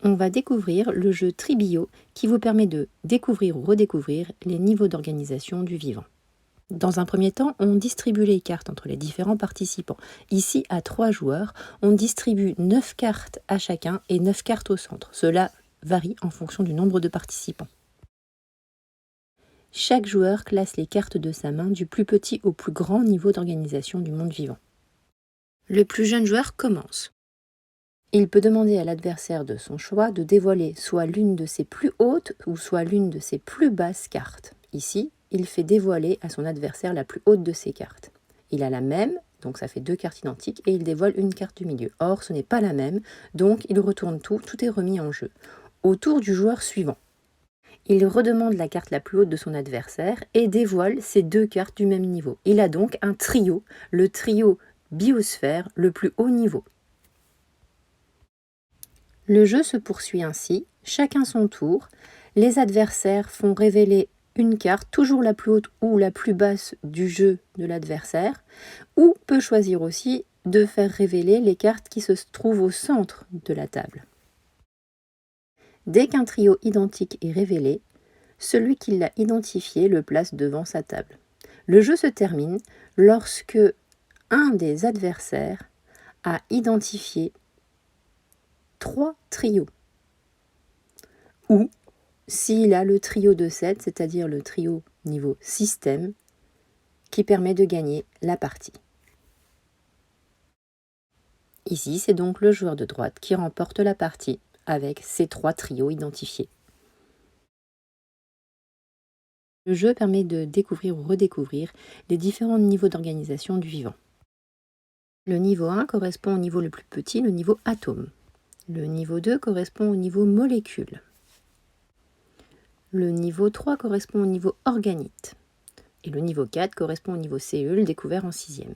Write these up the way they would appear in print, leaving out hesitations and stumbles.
On va découvrir le jeu Tribio qui vous permet de découvrir ou redécouvrir les niveaux d'organisation du vivant. Dans un premier temps, on distribue les cartes entre les différents participants. Ici, à 3 joueurs, on distribue 9 cartes à chacun et 9 cartes au centre. Cela varie en fonction du nombre de participants. Chaque joueur classe les cartes de sa main du plus petit au plus grand niveau d'organisation du monde vivant. Le plus jeune joueur commence. Il peut demander à l'adversaire de son choix de dévoiler soit l'une de ses plus hautes ou soit l'une de ses plus basses cartes. Ici, il fait dévoiler à son adversaire la plus haute de ses cartes. Il a la même, donc ça fait 2 cartes identiques, et il dévoile une carte du milieu. Or, ce n'est pas la même, donc il retourne tout est remis en jeu. Au tour du joueur suivant, il redemande la carte la plus haute de son adversaire et dévoile ses 2 cartes du même niveau. Il a donc un trio, le trio biosphère, le plus haut niveau. Le jeu se poursuit ainsi, chacun son tour. Les adversaires font révéler une carte, toujours la plus haute ou la plus basse du jeu de l'adversaire, ou peut choisir aussi de faire révéler les cartes qui se trouvent au centre de la table. Dès qu'un trio identique est révélé, celui qui l'a identifié le place devant sa table. Le jeu se termine lorsque un des adversaires a identifié 3 trios. Ou s'il a le trio de 7, c'est-à-dire le trio niveau système, qui permet de gagner la partie. Ici, c'est donc le joueur de droite qui remporte la partie avec ses 3 trios identifiés. Le jeu permet de découvrir ou redécouvrir les différents niveaux d'organisation du vivant. Le niveau 1 correspond au niveau le plus petit, le niveau atome. Le niveau 2 correspond au niveau molécule. Le niveau 3 correspond au niveau organite. Et le niveau 4 correspond au niveau cellule découvert en 6e.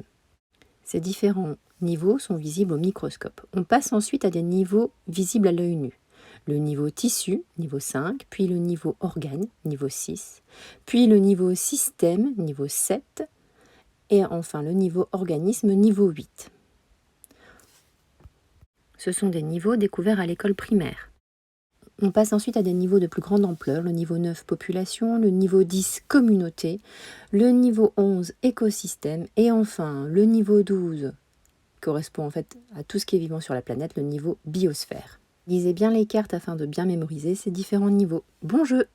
Ces différents niveaux sont visibles au microscope. On passe ensuite à des niveaux visibles à l'œil nu. Le niveau tissu, niveau 5, puis le niveau organe, niveau 6, puis le niveau système, niveau 7, et enfin le niveau organisme, niveau 8. Ce sont des niveaux découverts à l'école primaire. On passe ensuite à des niveaux de plus grande ampleur, le niveau 9 population, le niveau 10 communauté, le niveau 11 écosystème et enfin le niveau 12 correspond en fait à tout ce qui est vivant sur la planète, le niveau biosphère. Lisez bien les cartes afin de bien mémoriser ces différents niveaux. Bon jeu!